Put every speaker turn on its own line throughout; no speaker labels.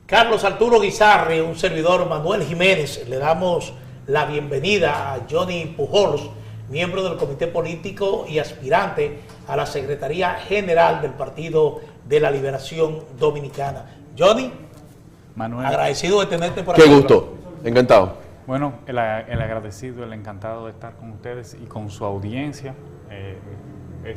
Carlos Arturo Guizarri, un servidor Manuel Jiménez, le damos la bienvenida a Johnny Pujols, miembro del Comité Político y aspirante a la Secretaría General del Partido de la Liberación Dominicana. Johnny,
Manuel,
agradecido de tenerte por aquí.
Qué gusto, encantado.
Bueno, el agradecido, el encantado de estar con ustedes y con su audiencia,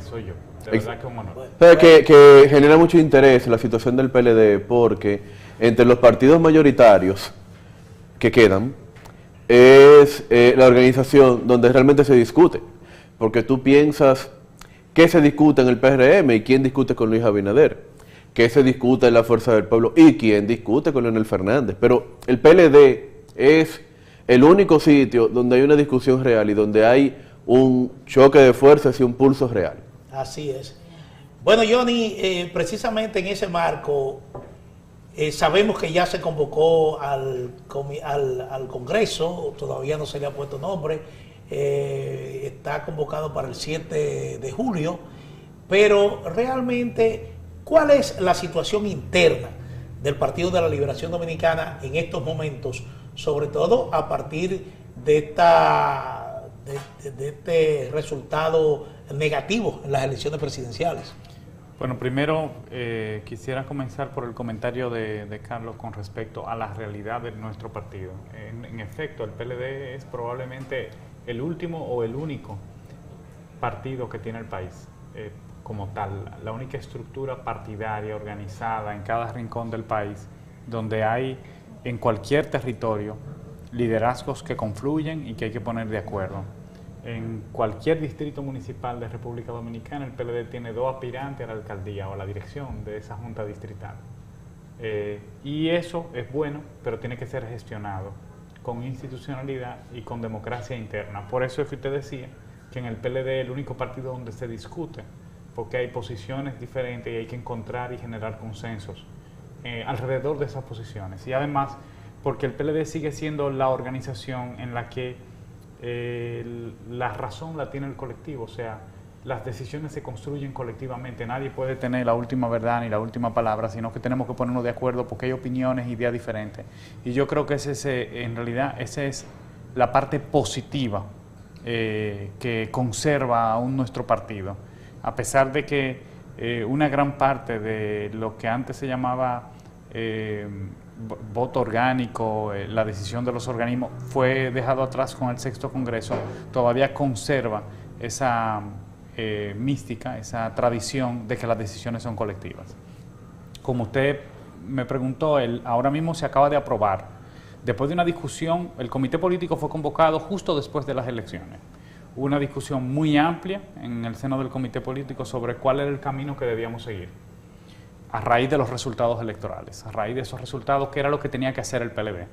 soy yo, de verdad que un honor.
Sabe que genera mucho interés la situación del PLD porque entre los partidos mayoritarios que quedan es la organización donde realmente se discute, porque tú piensas qué se discute en el PRM y quién discute con Luis Abinader, qué se discute en la Fuerza del Pueblo y quién discute con Leonel Fernández, pero el PLD es el único sitio donde hay una discusión real y donde hay un choque de fuerzas y un pulso real.
Así es. Bueno, Johnny, precisamente en ese marco, sabemos que ya se convocó al Congreso, todavía no se le ha puesto nombre, está convocado para el 7 de julio, pero realmente, ¿cuál es la situación interna del Partido de la Liberación Dominicana en estos momentos, sobre todo a partir de este resultado negativo en las elecciones presidenciales?
Bueno, primero quisiera comenzar por el comentario de Carlos con respecto a la realidad de nuestro partido. En efecto, el PLD es probablemente el último o el único partido que tiene el país como tal, la única estructura partidaria organizada en cada rincón del país, donde hay en cualquier territorio liderazgos que confluyen y que hay que poner de acuerdo. En cualquier distrito municipal de República Dominicana, el PLD tiene 2 aspirantes a la alcaldía o a la dirección de esa junta distrital. Y eso es bueno, pero tiene que ser gestionado con institucionalidad y con democracia interna. Por eso es que usted decía que en el PLD es el único partido donde se discute, porque hay posiciones diferentes y hay que encontrar y generar consensos alrededor de esas posiciones. Y además, porque el PLD sigue siendo la organización en la que la razón la tiene el colectivo, o sea, las decisiones se construyen colectivamente, nadie puede tener la última verdad ni la última palabra, sino que tenemos que ponernos de acuerdo porque hay opiniones, ideas diferentes. Y yo creo que en realidad esa es la parte positiva que conserva aún nuestro partido, a pesar de que una gran parte de lo que antes se llamaba voto orgánico, la decisión de los organismos, fue dejado atrás con el 6º Congreso, todavía conserva esa mística, esa tradición de que las decisiones son colectivas. Como usted me preguntó, ahora mismo se acaba de aprobar, después de una discusión, el comité político fue convocado justo después de las elecciones. Hubo una discusión muy amplia en el seno del comité político sobre cuál era el camino que debíamos seguir a raíz de los resultados electorales, a raíz de esos resultados, qué era lo que tenía que hacer el PLD.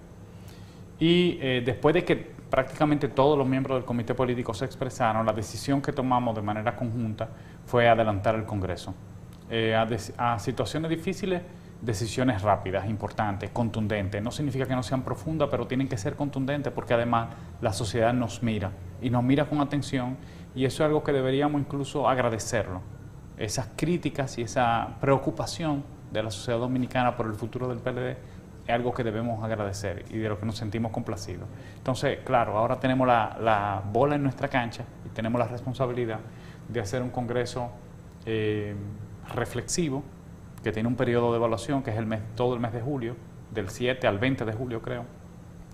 Y después de que prácticamente todos los miembros del comité político se expresaron, la decisión que tomamos de manera conjunta fue adelantar el Congreso. A situaciones difíciles, decisiones rápidas, importantes, contundentes. No significa que no sean profundas, pero tienen que ser contundentes porque además la sociedad nos mira y nos mira con atención, y eso es algo que deberíamos incluso agradecerlo. Esas críticas y esa preocupación de la sociedad dominicana por el futuro del PLD es algo que debemos agradecer y de lo que nos sentimos complacidos. Entonces, claro, ahora tenemos la bola en nuestra cancha y tenemos la responsabilidad de hacer un congreso reflexivo, que tiene un periodo de evaluación que es todo el mes de julio, del 7 al 20 de julio creo,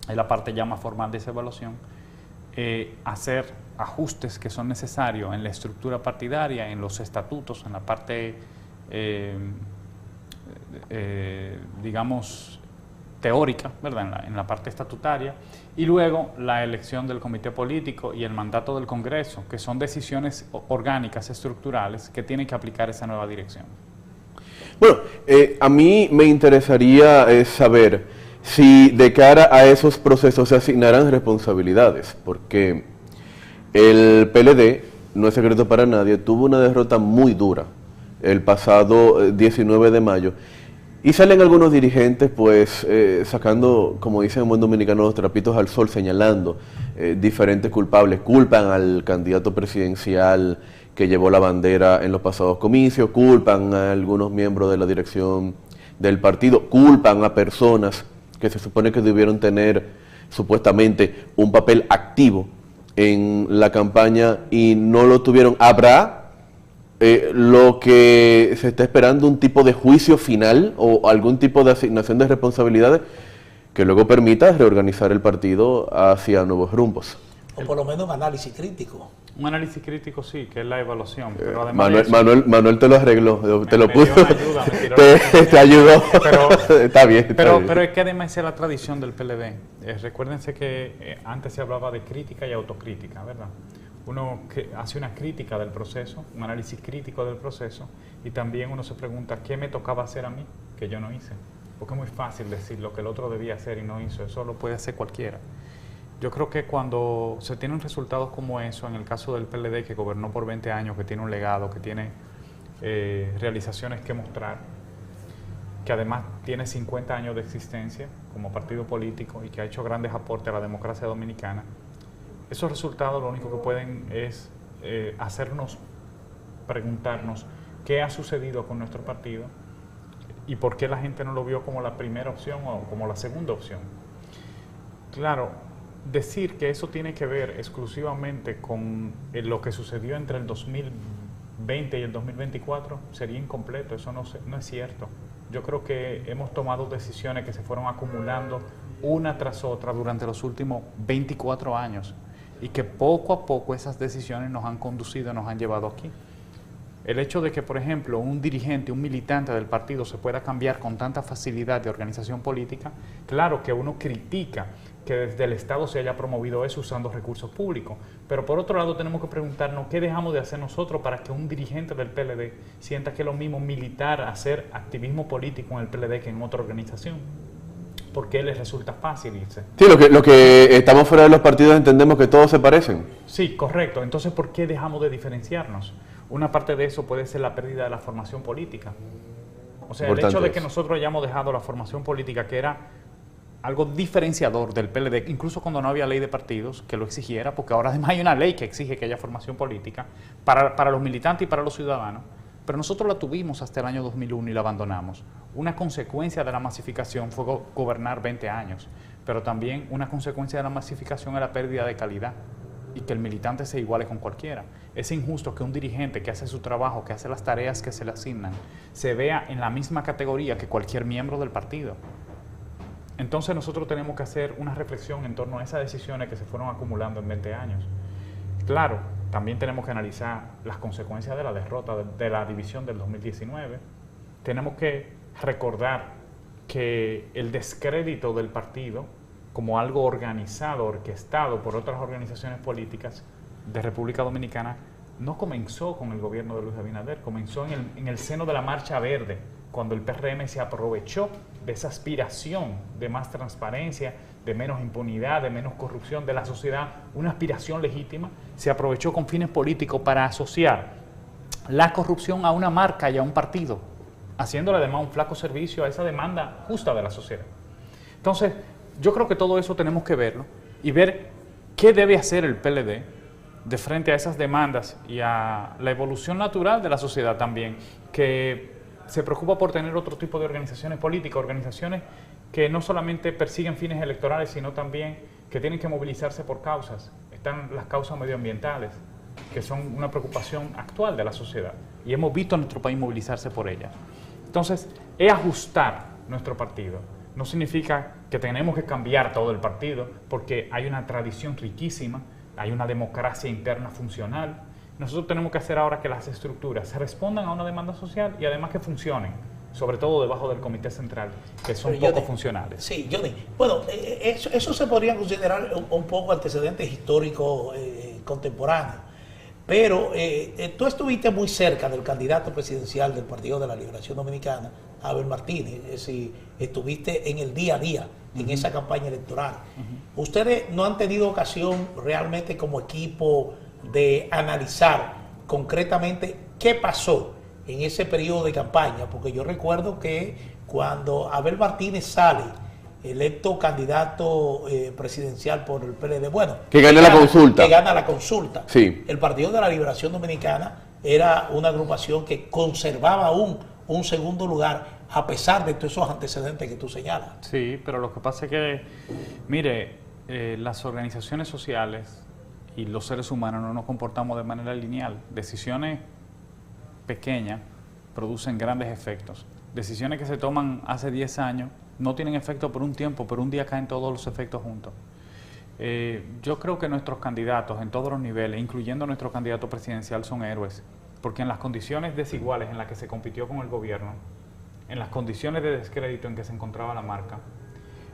es la parte ya más formal de esa evaluación, hacer ajustes que son necesarios en la estructura partidaria, en los estatutos, en la parte, digamos, teórica, ¿verdad? En la parte estatutaria, y luego la elección del comité político y el mandato del Congreso, que son decisiones orgánicas, estructurales, que tienen que aplicar esa nueva dirección.
Bueno, a mí me interesaría saber si de cara a esos procesos se asignarán responsabilidades, porque el PLD, no es secreto para nadie, tuvo una derrota muy dura el pasado 19 de mayo, y salen algunos dirigentes pues sacando, como dicen en buen dominicano, los trapitos al sol, señalando diferentes culpables, culpan al candidato presidencial que llevó la bandera en los pasados comicios, culpan a algunos miembros de la dirección del partido, culpan a personas que se supone que debieron tener supuestamente un papel activo en la campaña y no lo tuvieron. ¿Habrá lo que se está esperando, un tipo de juicio final o algún tipo de asignación de responsabilidades que luego permita reorganizar el partido hacia nuevos rumbos?
O por lo menos un análisis crítico.
Un análisis crítico sí, que es la evaluación. Pero además
Manuel te lo arregló, te lo
me
puso,
dio una ayuda, me tiró
te ayudó.
Pero,
está bien.
pero es que además es la tradición del PLD. Recuérdense que antes se hablaba de crítica y autocrítica, ¿verdad? Uno hace una crítica del proceso, un análisis crítico del proceso, y también uno se pregunta qué me tocaba hacer a mí que yo no hice. Porque es muy fácil decir lo que el otro debía hacer y no hizo, eso lo puede hacer cualquiera. Yo creo que cuando se tienen resultados como eso, en el caso del PLD que gobernó por 20 años, que tiene un legado, que tiene realizaciones que mostrar, que además tiene 50 años de existencia como partido político y que ha hecho grandes aportes a la democracia dominicana, esos resultados lo único que pueden es hacernos preguntarnos qué ha sucedido con nuestro partido y por qué la gente no lo vio como la primera opción o como la segunda opción. Claro, decir que eso tiene que ver exclusivamente con lo que sucedió entre el 2020 y el 2024 sería incompleto, eso no es cierto. Yo creo que hemos tomado decisiones que se fueron acumulando una tras otra durante los últimos 24 años y que poco a poco esas decisiones nos han conducido, nos han llevado aquí. El hecho de que, por ejemplo, un dirigente, un militante del partido se pueda cambiar con tanta facilidad de organización política, claro que uno critica que desde el Estado se haya promovido eso usando recursos públicos, pero por otro lado tenemos que preguntarnos qué dejamos de hacer nosotros para que un dirigente del PLD sienta que es lo mismo militar hacer activismo político en el PLD que en otra organización. ¿Por qué les resulta fácil irse?
Sí, lo que estamos fuera de los partidos entendemos que todos se parecen.
Sí, correcto. Entonces, ¿por qué dejamos de diferenciarnos? Una parte de eso puede ser la pérdida de la formación política. O sea,
Importante
el hecho de
eso.
que nosotros hayamos dejado la formación política, que era algo diferenciador del PLD, incluso cuando no había ley de partidos que lo exigiera, porque ahora además hay una ley que exige que haya formación política para los militantes y para los ciudadanos, pero nosotros la tuvimos hasta el año 2001 y la abandonamos. Una consecuencia de la masificación fue gobernar 20 años, pero también una consecuencia de la masificación es la pérdida de calidad y que el militante se iguale con cualquiera. Es injusto que un dirigente que hace su trabajo, que hace las tareas que se le asignan, se vea en la misma categoría que cualquier miembro del partido. Entonces nosotros tenemos que hacer una reflexión en torno a esas decisiones que se fueron acumulando en 20 años. Claro, también tenemos que analizar las consecuencias de la derrota de la división del 2019. Tenemos que recordar que el descrédito del partido como algo organizado, orquestado por otras organizaciones políticas de República Dominicana no comenzó con el gobierno de Luis Abinader, comenzó en el seno de la Marcha Verde, cuando el PRM se aprovechó de esa aspiración de más transparencia, de menos impunidad, de menos corrupción de la sociedad, una aspiración legítima, se aprovechó con fines políticos para asociar la corrupción a una marca y a un partido, haciéndole además un flaco servicio a esa demanda justa de la sociedad. Entonces, yo creo que todo eso tenemos que verlo y ver qué debe hacer el PLD de frente a esas demandas y a la evolución natural de la sociedad también, que se preocupa por tener otro tipo de organizaciones políticas, organizaciones que no solamente persiguen fines electorales, sino también que tienen que movilizarse por causas. Están las causas medioambientales, que son una preocupación actual de la sociedad, y hemos visto a nuestro país movilizarse por ellas. Entonces, es ajustar nuestro partido. No significa que tenemos que cambiar todo el partido, porque hay una tradición riquísima, hay una democracia interna funcional. Nosotros tenemos que hacer ahora que las estructuras respondan a una demanda social y además que funcionen, sobre todo debajo del Comité Central, que son poco funcionales.
Sí, Johnny. Bueno, eso se podría considerar un poco antecedentes históricos contemporáneos, pero tú estuviste muy cerca del candidato presidencial del Partido de la Liberación Dominicana, Abel Martínez, es decir, estuviste en el día a día, en esa campaña electoral. Ustedes no han tenido ocasión realmente como equipo de analizar concretamente qué pasó en ese periodo de campaña, porque yo recuerdo que cuando Abel Martínez sale electo candidato presidencial por el PLD, bueno,
que gana la consulta,
sí. El Partido de la Liberación Dominicana era una agrupación que conservaba aún un segundo lugar a pesar de todos esos antecedentes que tú señalas.
Sí, pero lo que pasa es que, mire, las organizaciones sociales y los seres humanos no nos comportamos de manera lineal. Decisiones pequeñas producen grandes efectos. Decisiones que se toman hace 10 años no tienen efecto por un tiempo, pero un día caen todos los efectos juntos. Yo creo que nuestros candidatos en todos los niveles, incluyendo nuestro candidato presidencial, son héroes, porque en las condiciones desiguales en las que se compitió con el gobierno, en las condiciones de descrédito en que se encontraba la marca,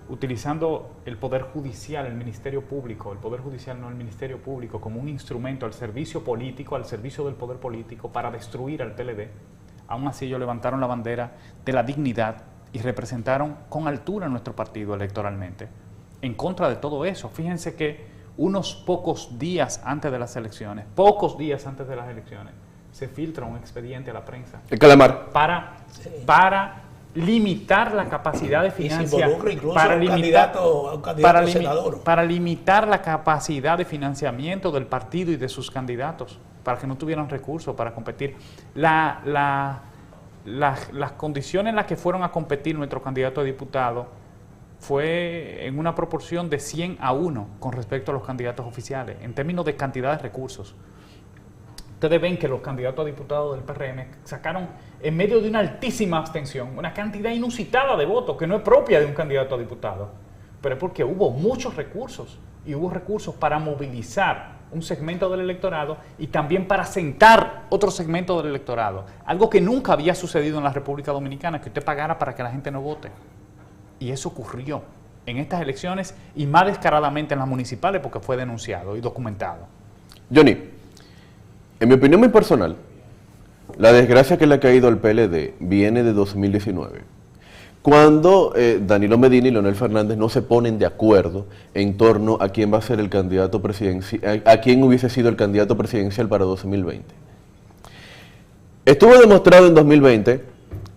utilizando el Poder Judicial, el Ministerio Público, el Poder Judicial no el Ministerio Público, como un instrumento al servicio político, al servicio del poder político, para destruir al PLD, aún así ellos levantaron la bandera de la dignidad y representaron con altura nuestro partido electoralmente. En contra de todo eso, fíjense que unos pocos días antes de las elecciones, se filtra un expediente a la prensa.
El calamar.
Para limitar la capacidad de financiamiento. Para limitar la capacidad de financiamiento del partido y de sus candidatos, para que no tuvieran recursos para competir. Las condiciones en las que fueron a competir nuestro candidato a diputado fue en una proporción de 100-1 con respecto a los candidatos oficiales, en términos de cantidad de recursos. Ustedes ven que los candidatos a diputados del PRM sacaron, en medio de una altísima abstención, una cantidad inusitada de votos que no es propia de un candidato a diputado, pero es porque hubo muchos recursos, y hubo recursos para movilizar un segmento del electorado y también para sentar otro segmento del electorado, algo que nunca había sucedido en la República Dominicana, que usted pagara para que la gente no vote. Y eso ocurrió en estas elecciones y más descaradamente en las municipales porque fue denunciado y documentado.
Johnny, en mi opinión muy personal, la desgracia que le ha caído al PLD viene de 2019, cuando Danilo Medina y Leonel Fernández no se ponen de acuerdo en torno a quién va a ser el candidato presidencial, a quién hubiese sido el candidato presidencial para 2020. Estuvo demostrado en 2020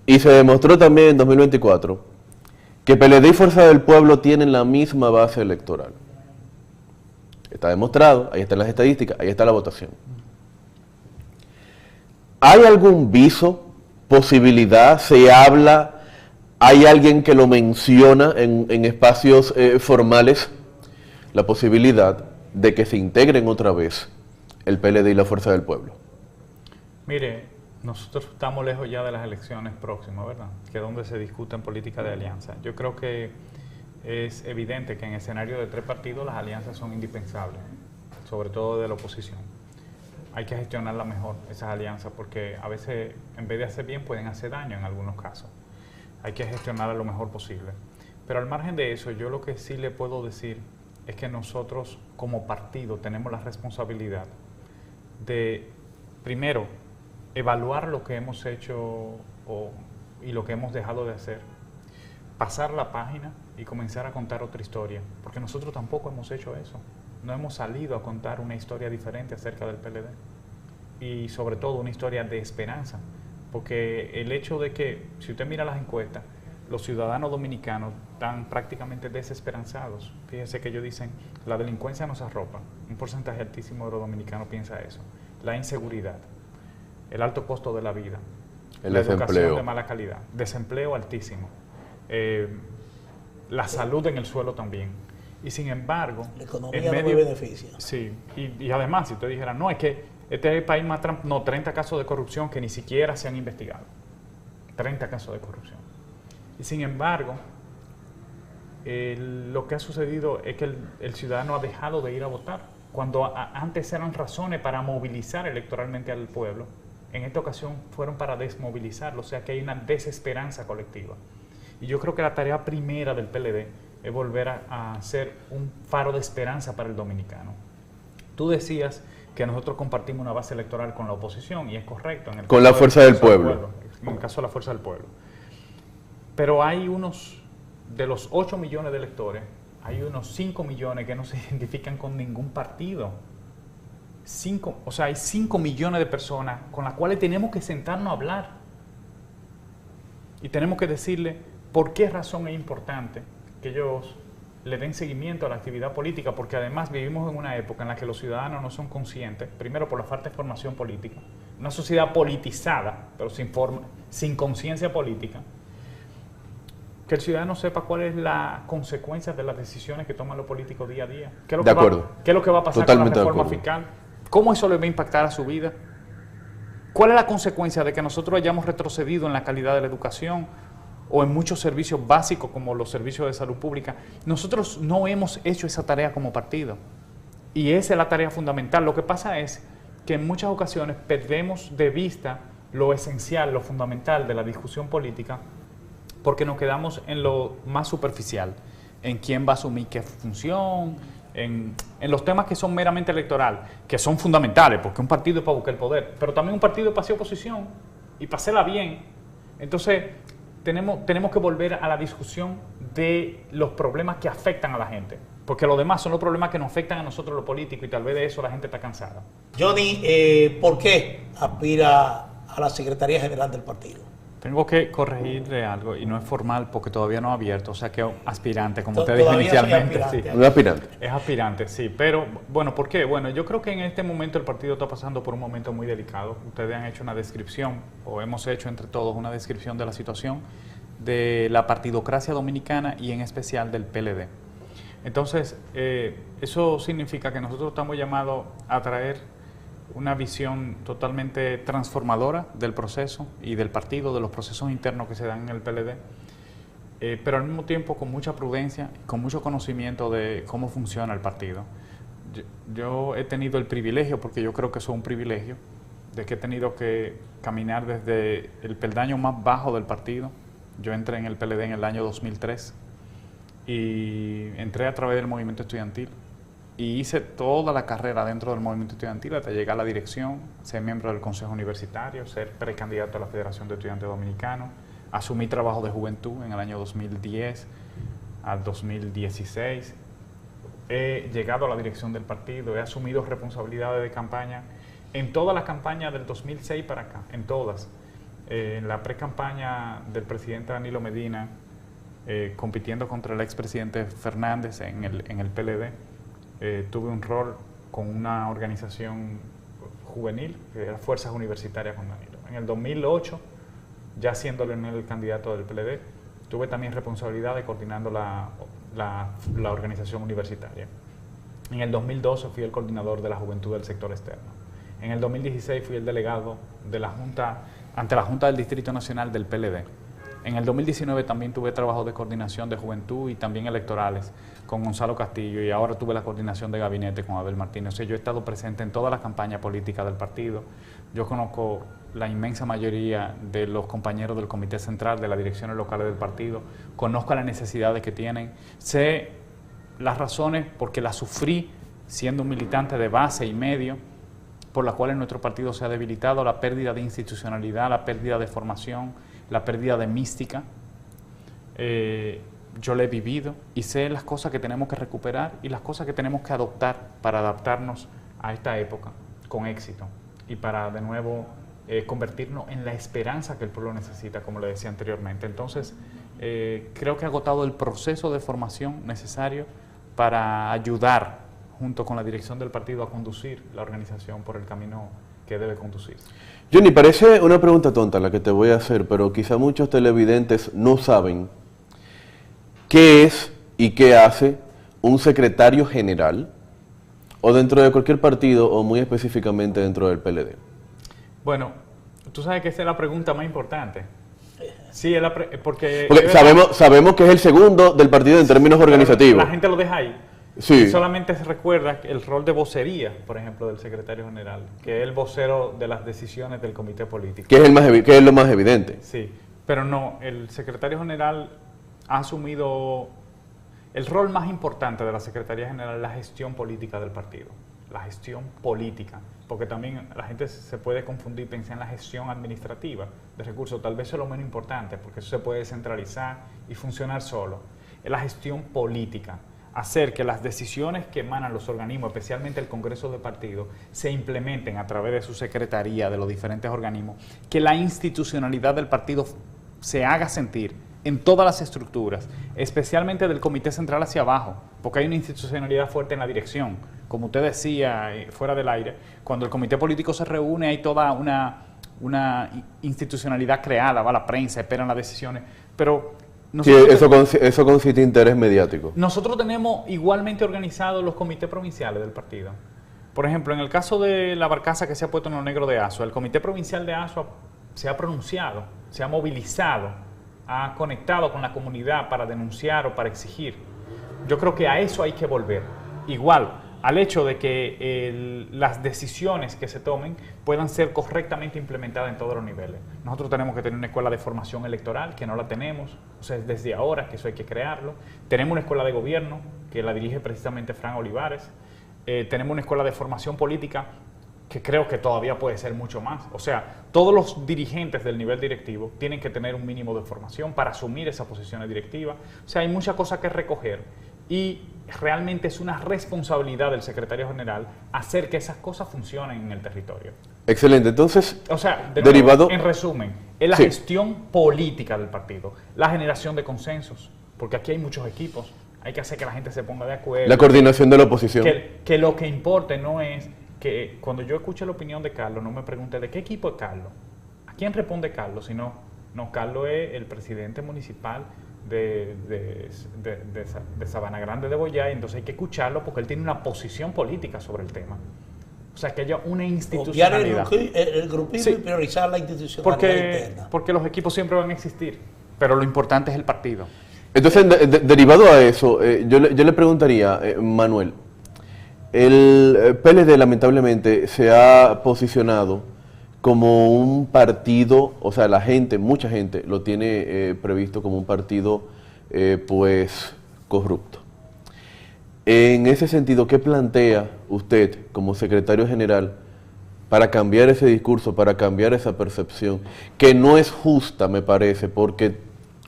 y se demostró también en 2024 que PLD y Fuerza del Pueblo tienen la misma base electoral. Está demostrado, ahí están las estadísticas, ahí está la votación. ¿Hay algún viso, posibilidad, se habla, hay alguien que lo menciona en espacios formales, la posibilidad de que se integren otra vez el PLD y la Fuerza del Pueblo?
Mire, nosotros estamos lejos ya de las elecciones próximas, ¿verdad? Que es donde se discute en política de alianza. Yo creo que es evidente que en escenario de 3 partidos las alianzas son indispensables, sobre todo de la oposición. Hay que gestionarla mejor, esas alianzas, porque a veces en vez de hacer bien pueden hacer daño en algunos casos. Hay que gestionarla lo mejor posible. Pero al margen de eso, yo lo que sí le puedo decir es que nosotros como partido tenemos la responsabilidad de, primero, evaluar lo que hemos hecho y lo que hemos dejado de hacer, pasar la página y comenzar a contar otra historia, porque nosotros tampoco hemos hecho eso. No hemos salido a contar una historia diferente acerca del PLD y sobre todo una historia de esperanza, porque el hecho de que, si usted mira las encuestas, los ciudadanos dominicanos están prácticamente desesperanzados. Fíjense que ellos dicen, la delincuencia nos arropa, un porcentaje altísimo de los dominicanos piensa eso, la inseguridad, el alto costo de la vida, la educación de mala calidad, desempleo altísimo, la salud en el suelo también. Y sin embargo,
la economía no me beneficia.
Sí, y además, si usted dijera, no, es que este es el país más 30 casos de corrupción que ni siquiera se han investigado. 30 casos de corrupción. Y sin embargo, lo que ha sucedido es que el ciudadano ha dejado de ir a votar. Cuando antes eran razones para movilizar electoralmente al pueblo, en esta ocasión fueron para desmovilizarlo, o sea que hay una desesperanza colectiva. Y yo creo que la tarea primera del PLD es volver a ser un faro de esperanza para el dominicano. Tú decías que nosotros compartimos una base electoral con la oposición, y es correcto.
Con la Fuerza del Pueblo.
En el caso de la Fuerza del Pueblo. Pero hay de los 8 millones de electores, hay unos 5 millones que no se identifican con ningún partido. Hay 5 millones de personas con las cuales tenemos que sentarnos a hablar. Y tenemos que decirle por qué razón es importante que ellos le den seguimiento a la actividad política, porque además vivimos en una época en la que los ciudadanos no son conscientes, primero por la falta de formación política, una sociedad politizada, pero sin conciencia política, que el ciudadano sepa cuál es la consecuencia de las decisiones que toman los políticos día a día. ¿Qué es lo,
de acuerdo.
¿Qué es lo que va a pasar
Totalmente
con la reforma fiscal? ¿Cómo eso le va a impactar a su vida? ¿Cuál es la consecuencia de que nosotros hayamos retrocedido en la calidad de la educación o en muchos servicios básicos como los servicios de salud pública? Nosotros no hemos hecho esa tarea como partido y esa es la tarea fundamental. Lo que pasa es que en muchas ocasiones perdemos de vista lo esencial, lo fundamental de la discusión política porque nos quedamos en lo más superficial, en quién va a asumir qué función, en los temas que son meramente electoral, que son fundamentales, porque un partido es para buscar el poder, pero también un partido es para hacer oposición y para hacerla bien. Entonces, tenemos que volver a la discusión de los problemas que afectan a la gente, porque los demás son los problemas que nos afectan a nosotros los políticos y tal vez de eso la gente está cansada.
Johnny, ¿por qué aspira a la Secretaría General del partido?
Tengo que corregirle algo y no es formal porque todavía no ha abierto, o sea que aspirante, como usted dijo inicialmente. Sí.
¿Un aspirante?
Es aspirante, sí, pero bueno, ¿por qué? Bueno, yo creo que en este momento el partido está pasando por un momento muy delicado. Ustedes han hecho una descripción, o hemos hecho entre todos una descripción de la situación de la partidocracia dominicana y en especial del PLD. Entonces, eso significa que nosotros estamos llamados a traer una visión totalmente transformadora del proceso y del partido, de los procesos internos que se dan en el PLD, pero al mismo tiempo con mucha prudencia, con mucho conocimiento de cómo funciona el partido. Yo he tenido el privilegio, porque yo creo que eso es un privilegio, de que he tenido que caminar desde el peldaño más bajo del partido. Yo entré en el PLD en el año 2003 y entré a través del movimiento estudiantil. Y hice toda la carrera dentro del movimiento estudiantil hasta llegar a la dirección, ser miembro del Consejo Universitario, ser precandidato a la Federación de Estudiantes Dominicanos, asumí trabajo de juventud en el año 2010 al 2016. He llegado a la dirección del partido, he asumido responsabilidades de campaña en todas las campañas del 2006 para acá, en todas. En la pre-campaña del presidente Danilo Medina, compitiendo contra el expresidente Fernández en el PLD, tuve un rol con una organización juvenil, que era Fuerzas Universitarias con Danilo. En el 2008, ya siendo el candidato del PLD, tuve también responsabilidad de coordinando la organización universitaria. En el 2012 fui el coordinador de la juventud del sector externo. En el 2016 fui el delegado de la Junta, ante la Junta del Distrito Nacional del PLD. En el 2019 también tuve trabajo de coordinación de juventud y también electorales con Gonzalo Castillo, y ahora tuve la coordinación de gabinete con Abel Martínez. O sea, yo he estado presente en toda la campaña política del partido. Yo conozco la inmensa mayoría de los compañeros del Comité Central, de las direcciones locales del partido, conozco las necesidades que tienen, sé las razones porque las sufrí siendo un militante de base y medio, por las cuales nuestro partido se ha debilitado, la pérdida de institucionalidad, la pérdida de formación, la pérdida de mística. Yo lo he vivido y sé las cosas que tenemos que recuperar y las cosas que tenemos que adoptar para adaptarnos a esta época con éxito y para de nuevo convertirnos en la esperanza que el pueblo necesita, como le decía anteriormente. Entonces, creo que he agotado el proceso de formación necesario para ayudar junto con la dirección del partido a conducir la organización por el camino que debe conducirse.
Johnny, parece una pregunta tonta la que te voy a hacer, pero quizá muchos televidentes no saben qué es y qué hace un secretario general, o dentro de cualquier partido, o muy específicamente dentro del PLD.
Bueno, tú sabes que esa es la pregunta más importante. Sí, porque
sabemos que es el segundo del partido en términos organizativos.
La gente lo deja ahí.
Sí.
Y solamente se recuerda el rol de vocería, por ejemplo, del secretario general, que es el vocero de las decisiones del comité político.
Que es lo más evidente.
Sí, pero no, el secretario general ha asumido el rol más importante de la Secretaría General, la gestión política del partido. La gestión política, porque también la gente se puede confundir, pensar en la gestión administrativa de recursos, tal vez eso es lo menos importante, porque eso se puede descentralizar y funcionar solo. Es la gestión política, hacer que las decisiones que emanan los organismos, especialmente el Congreso de Partido, se implementen a través de su secretaría, de los diferentes organismos, que la institucionalidad del partido se haga sentir en todas las estructuras, especialmente del Comité Central hacia abajo, porque hay una institucionalidad fuerte en la dirección. Como usted decía, fuera del aire, cuando el comité político se reúne hay toda una institucionalidad creada, va a la prensa, esperan las decisiones, pero
Sí, eso consiste en interés mediático.
Nosotros tenemos igualmente organizados los comités provinciales del partido. Por ejemplo, en el caso de la barcaza que se ha puesto en lo negro de Asua, el comité provincial de Asua se ha pronunciado, se ha movilizado, ha conectado con la comunidad para denunciar o para exigir. Yo creo que a eso hay que volver. Igual, al hecho de que las decisiones que se tomen puedan ser correctamente implementadas en todos los niveles. Nosotros tenemos que tener una escuela de formación electoral, que no la tenemos, o sea, es desde ahora que eso hay que crearlo. Tenemos una escuela de gobierno, que la dirige precisamente Fran Olivares. Tenemos una escuela de formación política, que creo que todavía puede ser mucho más. O sea, todos los dirigentes del nivel directivo tienen que tener un mínimo de formación para asumir esas posiciones directivas. O sea, hay muchas cosas que recoger y realmente es una responsabilidad del secretario general hacer que esas cosas funcionen en el territorio.
Excelente, entonces,
o sea,
derivado,
nuevo, en resumen, es la gestión política del partido, la generación de consensos, porque aquí hay muchos equipos, hay que hacer que la gente se ponga de acuerdo.
La coordinación de la oposición.
Que lo que importe no es que cuando yo escuche la opinión de Carlos, no me pregunte de qué equipo es Carlos, a quién responde Carlos, sino, no, Carlos es el presidente municipal de Sabana Grande de Boyá, y entonces hay que escucharlo porque él tiene una posición política sobre el tema. O sea, que haya una institucionalidad.
El grupito y priorizar la institucionalidad interna.
Porque los equipos siempre van a existir, pero lo importante es el partido.
Entonces, derivado a eso, yo le preguntaría, Manuel, el PLD lamentablemente se ha posicionado como un partido, o sea, la gente, mucha gente lo tiene previsto como un partido pues corrupto. En ese sentido, ¿qué plantea usted como secretario general para cambiar ese discurso, para cambiar esa percepción, que no es justa, me parece, porque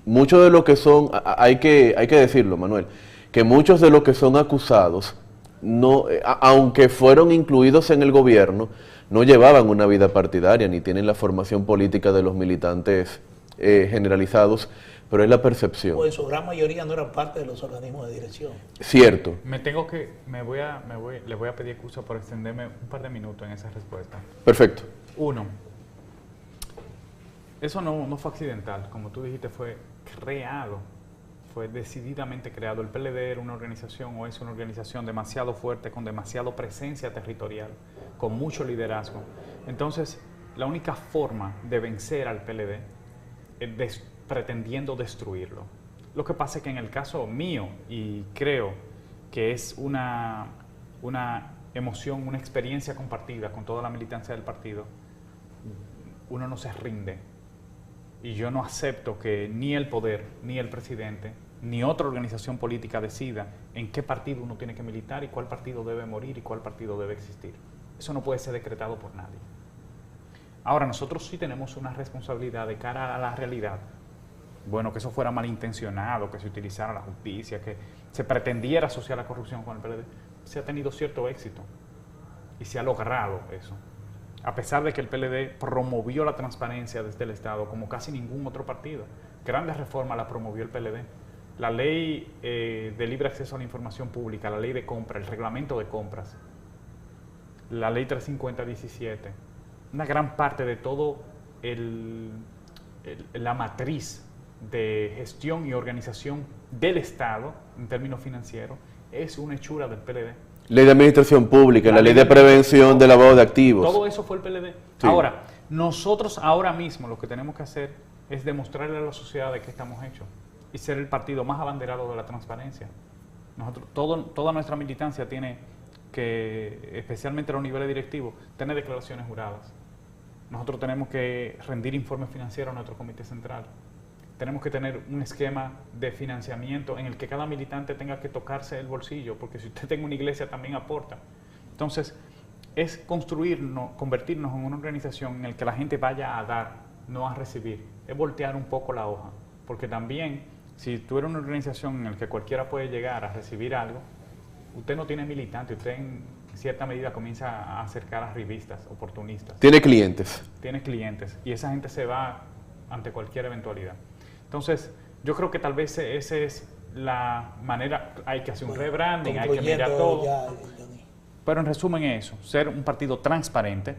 muchos de los que son, hay que decirlo, Manuel, que muchos de los que son acusados, no, aunque fueron incluidos en el gobierno, no llevaban una vida partidaria, ni tienen la formación política de los militantes generalizados, pero es la percepción.
Pues su gran mayoría no eran parte de los organismos de dirección.
Cierto.
Le voy a pedir excusa por extenderme un par de minutos en esa respuesta.
Perfecto.
Uno, eso no fue accidental, como tú dijiste, fue creado, fue decididamente creado. El PLD era una organización, o es una organización demasiado fuerte, con demasiada presencia territorial, con mucho liderazgo. Entonces, la única forma de vencer al PLD es pretendiendo destruirlo. Lo que pasa es que en el caso mío, y creo que es una emoción, una experiencia compartida con toda la militancia del partido, uno no se rinde. Y yo no acepto que ni el poder, ni el presidente, ni otra organización política decida en qué partido uno tiene que militar y cuál partido debe morir y cuál partido debe existir. Eso no puede ser decretado por nadie. Ahora, nosotros sí tenemos una responsabilidad de cara a la realidad. Bueno, que eso fuera malintencionado, que se utilizara la justicia, que se pretendiera asociar la corrupción con el PLD. Se ha tenido cierto éxito y se ha logrado eso. A pesar de que el PLD promovió la transparencia desde el Estado como casi ningún otro partido. Grandes reformas las promovió el PLD. La ley de libre acceso a la información pública, la ley de compra, el reglamento de compras, la ley 350-17, una gran parte de todo la matriz de gestión y organización del Estado en términos financieros es una hechura del PLD.
Ley de administración pública, la ley de prevención de lavado de activos.
Todo eso fue el PLD. Sí. Ahora, nosotros ahora mismo lo que tenemos que hacer es demostrarle a la sociedad de qué estamos hechos y ser el partido más abanderado de la transparencia. Nosotros, toda nuestra militancia tiene que, especialmente a los niveles directivos, tener declaraciones juradas. Nosotros tenemos que rendir informes financieros a nuestro comité central. Tenemos que tener un esquema de financiamiento en el que cada militante tenga que tocarse el bolsillo, porque si usted tiene una iglesia también aporta. Entonces, es convertirnos en una organización en la que la gente vaya a dar, no a recibir. Es voltear un poco la hoja, porque también, si tú eres una organización en la que cualquiera puede llegar a recibir algo, usted no tiene militante, usted en cierta medida comienza a acercar a revistas oportunistas.
Tiene clientes.
Tiene clientes, y esa gente se va ante cualquier eventualidad. Entonces, yo creo que tal vez esa es la manera, hay que hacer un rebranding, hay que mirar todo. Pero en resumen es eso, ser un partido transparente,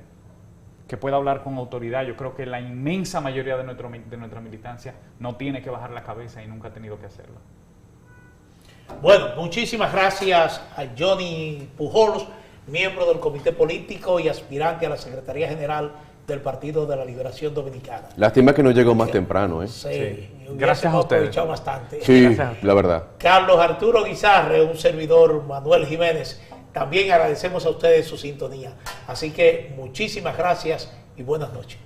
que pueda hablar con autoridad. Yo creo que la inmensa mayoría de nuestra militancia no tiene que bajar la cabeza y nunca ha tenido que hacerlo.
Bueno, muchísimas gracias a Johnny Pujols, miembro del Comité Político y aspirante a la Secretaría General del Partido de la Liberación Dominicana.
Lástima que no llegó más temprano, ¿eh?
Sí,
Gracias a ustedes.
aprovechado bastante.
Sí, la verdad.
Carlos Arturo Guizarre, un servidor, Manuel Jiménez, también agradecemos a ustedes su sintonía. Así que muchísimas gracias y buenas noches.